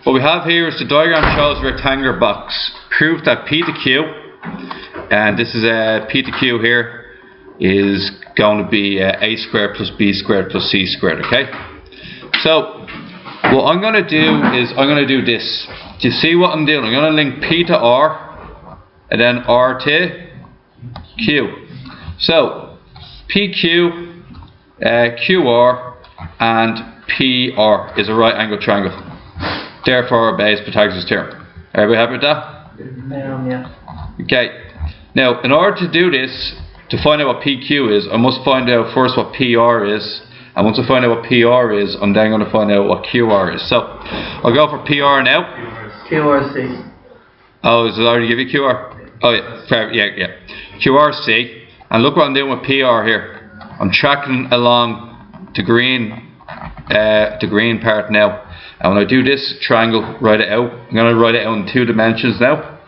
What we have here is the diagram shows a rectangular box. Proof that P to Q, and this is P to Q here, is going to be A squared plus B squared plus C squared, okay? So, what I'm going to do is, I'm going to do this. Do you see what I'm doing? I'm going to link P to R, and then R to Q. So, PQ, QR, and PR is a right angle triangle. Therefore, obeys Pythagoras' theorem. Everybody happy with that? Yeah. Okay. Now, in order to do this, to find out what PQ is, I must find out first what PR is. And once I find out what PR is, I'm then going to find out what QR is. So, I'll go for PR now. QRC. Oh, is it already give you QR? Oh, yeah. Fair. Yeah. QRC. And look what I'm doing with PR here. I'm tracking along the green part now. And when I do this triangle, write it out. I'm going to write it out in 2 dimensions now.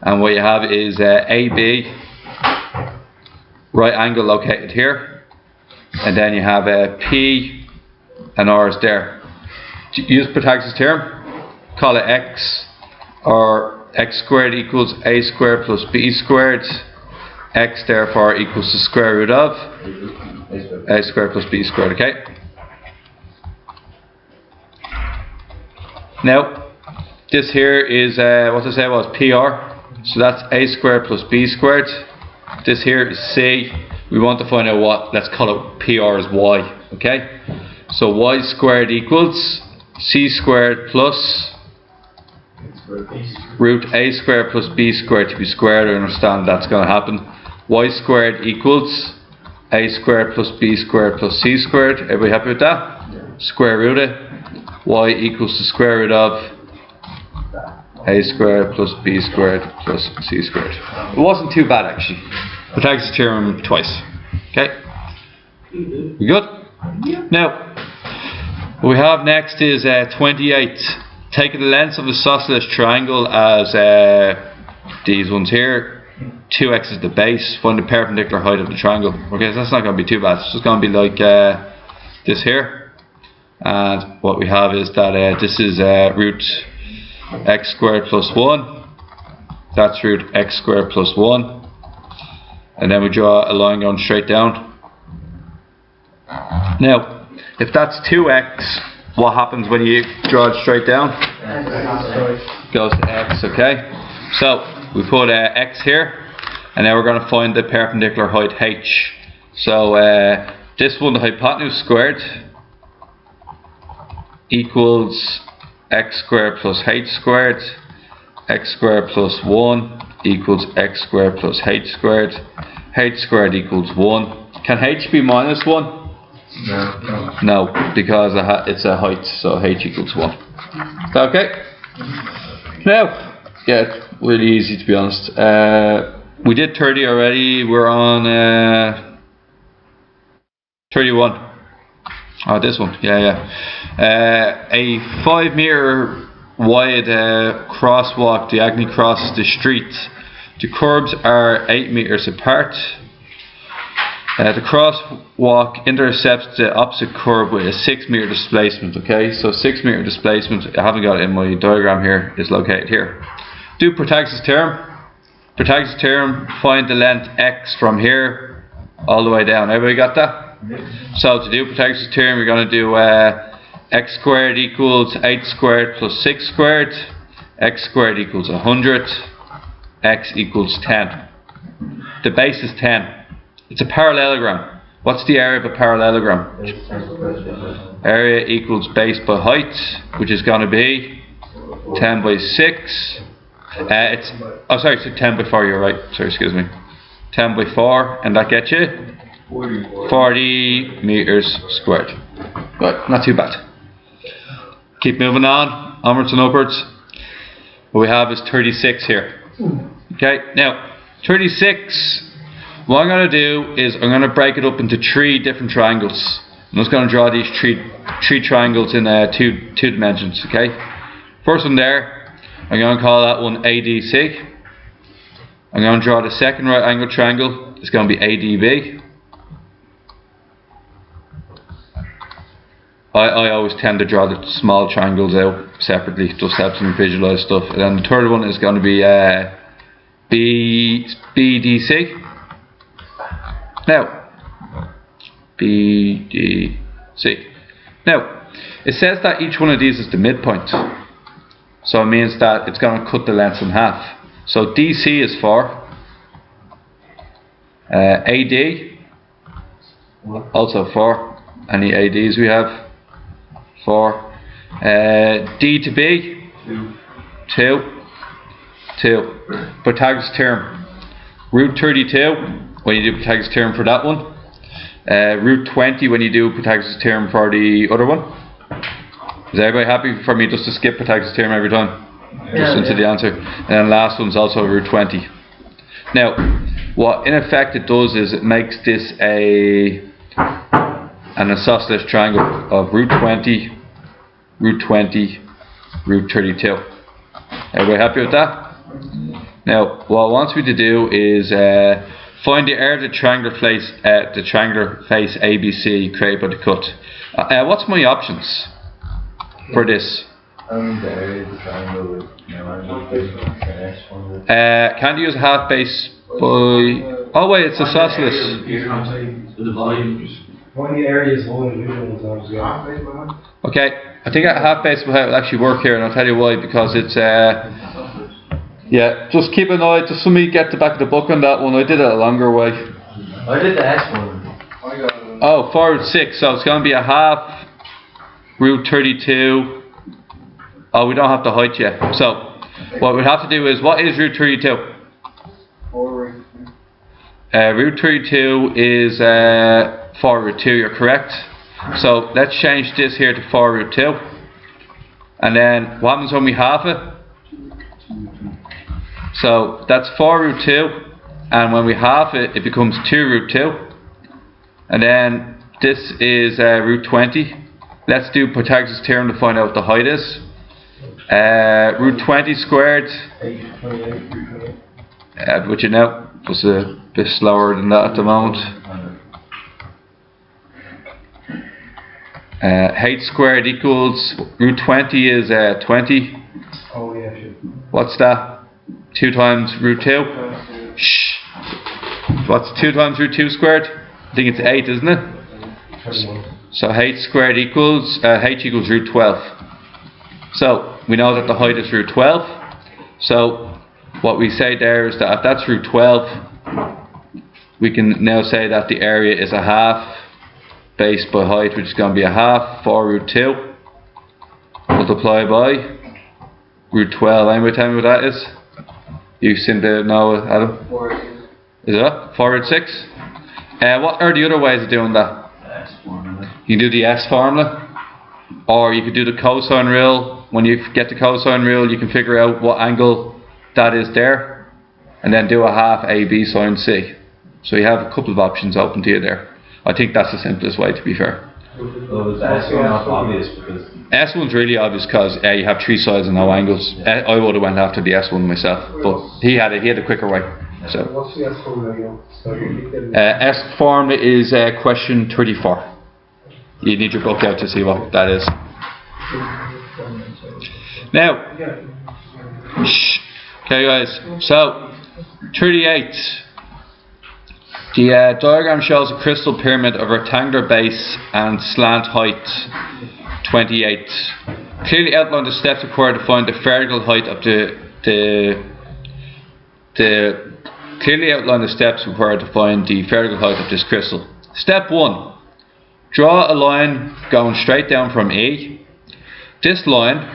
And what you have is AB, right angle located here. And then you have P and R is there. Use Pythagoras' theorem. Call it X, or X squared equals A squared plus B squared. X therefore equals the square root of A squared plus B squared, okay? Now, this here is, what I said was PR. So that's A squared plus B squared. This here is C. We want to find out what, let's call it PR is Y, okay? So Y squared equals C squared plus root A squared plus B squared to be squared. I understand that's going to happen. Y squared equals A squared plus B squared plus C squared. Everybody happy with that? Yeah. Square root it. Y equals the square root of A squared plus B squared plus C squared. It wasn't too bad actually. Pythagoras' theorem twice. Okay? We good? Now, what we have next is 28. Take the lengths of the isosceles triangle as these ones here. 2x is the base. Find the perpendicular height of the triangle. Okay, so that's not going to be too bad. It's just going to be like this here. And what we have is that this is root x squared plus 1. That's root x squared plus 1. And then we draw a line going straight down. Now, if that's 2x, what happens when you draw it straight down? It goes to x, okay? So, we put x here, and now we're going to find the perpendicular height h. So, this one, the hypotenuse squared, equals x squared plus h squared. X squared plus 1 equals x squared plus h squared. H squared equals 1. Can h be minus 1? No. No, because it's a height, so h equals 1. Is that okay? Now, yeah, really easy to be honest. We did 30 already. We're on 31. Oh, this one. Yeah. A 5 meter wide crosswalk diagonally crosses the street. The curbs are 8 meters apart. The crosswalk intercepts the opposite curb with a 6 meter displacement. Okay, so 6 meter displacement, I haven't got it in my diagram here, is located here. Do Pythagoras' theorem. Pythagoras' theorem, find the length x from here all the way down. Everybody got that? So to do Pythagoras' theorem, we're going to do x squared equals 8 squared plus 6 squared. X squared equals 100. X equals 10. The base is 10. It's a parallelogram. What's the area of a parallelogram? Area equals base by height, which is going to be 10 by 6. It's 10 by 4, you're right. Sorry, excuse me. 10 by 4, and that gets you 40 meters squared. Right, not too bad. Keep moving on, onwards and upwards. What we have is 36 here. Okay, now 36, what I'm going to do is I'm going to break it up into 3 different triangles. I'm just going to draw these three triangles in two dimensions, okay? First one there, I'm going to call that one ADC. I'm going to draw the second right angle triangle. It's going to be ADB. I always tend to draw the small triangles out separately, just helps me visualise stuff. And then the third one is going to be BDC. Now, BDC. Now, it says that each one of these is the midpoint. So it means that it's going to cut the length in half. So DC is 4. AD, also 4. Any ADs we have? 4. D to B? 2. Pythagoras theorem. Root 32, when you do Pythagoras theorem for that one. Root 20 when you do Pythagoras theorem for the other one. Is everybody happy for me just to skip Pythagoras theorem every time? Just into the answer. And then last one's also root 20. Now, what in effect it does is it makes this an isosceles triangle of root 20, root 20, root 32. Everybody happy with that? Now, what it wants me to do is find the area of the triangular face ABC created by the cut. What's my options for this? The area of the triangle with Can't use a half base by... Oh wait, it's isosceles. One of the areas one individual is Okay, I think a half base will actually work here, and I'll tell you why. Because it's yeah, just keep an eye. Just for me, get the back of the book on that one. I did it a longer way. I did the S one. Oh, 4 root 6. So it's going to be a half root 32. Oh, we don't have the height yet. So what we have to do is, what is root 32? Root 32 is 4 root 2. You're correct. So let's change this here to 4 root 2. And then what happens when we halve it? So that's 4 root 2. And when we halve it, it becomes 2 root 2. And then this is root 20. Let's do Pythagoras theorem to find out what the height is. Root 20 squared, which you know was a bit slower than that at the moment. H squared equals root 20 is 20. Oh yeah, sure. What's that? 2 times root 2. Shh. What's 2 times root 2 squared? I think it's 8, isn't it? So H squared equals H equals root 12. So we know that the height is root 12. So what we say there is that if that's root 12, we can now say that the area is a half base by height, which is going to be a half 4 root 2 multiplied by root 12. Anybody tell me what that is? You seem to know, Adam. Is that 4 root 6? What are the other ways of doing that? You can do the S formula, or you could do the cosine rule. When you get the cosine rule, you can figure out what angle that is there, and then do a half AB sine C. So you have a couple of options open to you there. I think that's the simplest way, to be fair. Was the S one not obvious? Because S one's really obvious because you have 3 sides and no angles. I would have went after the S one myself, but he had a quicker way. So What's the S formula again? S formula is question 34. You need your book out to see what that is. Now, okay guys, so 38. The diagram shows a crystal pyramid of rectangular base and slant height 28. Clearly outline the steps required to find the vertical height of clearly outline the steps required to find the vertical height of this crystal. Step 1. Draw a line going straight down from E. This line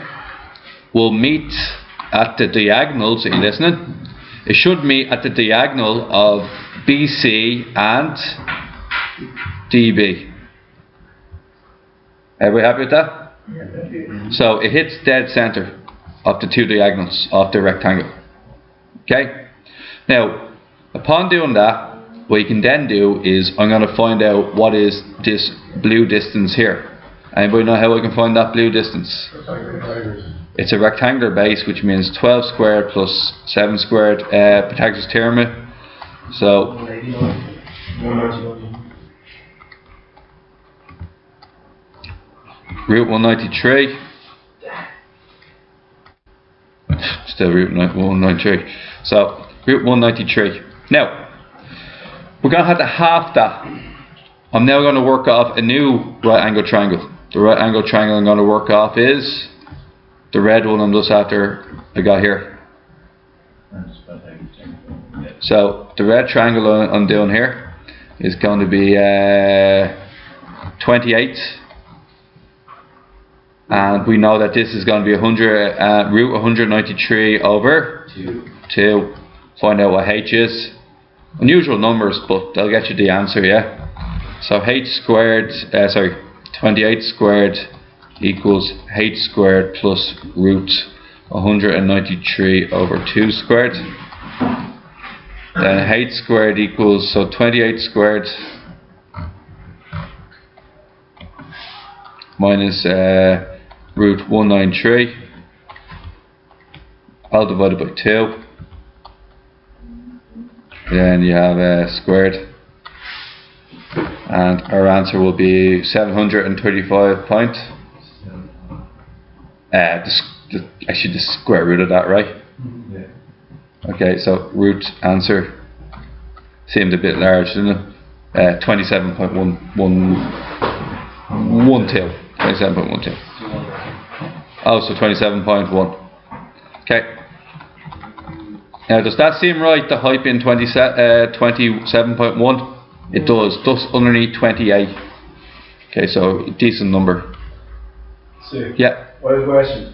will meet at the diagonals. Are you listening? It should meet at the diagonal of BC and DB. Everybody happy with that? So it hits dead center of the 2 diagonals of the rectangle. Okay? Now, upon doing that, what you can then do is I'm going to find out what is this blue distance here. Anybody know how I can find that blue distance? It's a rectangular base, which means 12 squared plus 7 squared. Pythagoras theorem. So root 193. Still root 193. So root 193. Now we're going to have to half that. I'm now going to work off a new right angle triangle. The right angle triangle I'm going to work off is the red one I'm just after I got here. So the red triangle I'm doing here is going to be 28, and we know that this is going to be 100 root 193 over 2. Find out what h is. Unusual numbers, but they'll get you the answer, yeah. So h squared, 28 squared equals h squared plus root 193 over 2 squared. Then h squared equals, so 28 squared minus root 193 all divided by 2. Then you have squared. And our answer will be 735 point. Actually, the square root of that, right? Yeah. Okay, so root answer seemed a bit large, didn't it? 27.112. 27.12. Oh, so 27.1. Okay. Now, does that seem right? The height being 27.1. It does, just underneath 28. Okay, so decent number. So, Yeah. one question.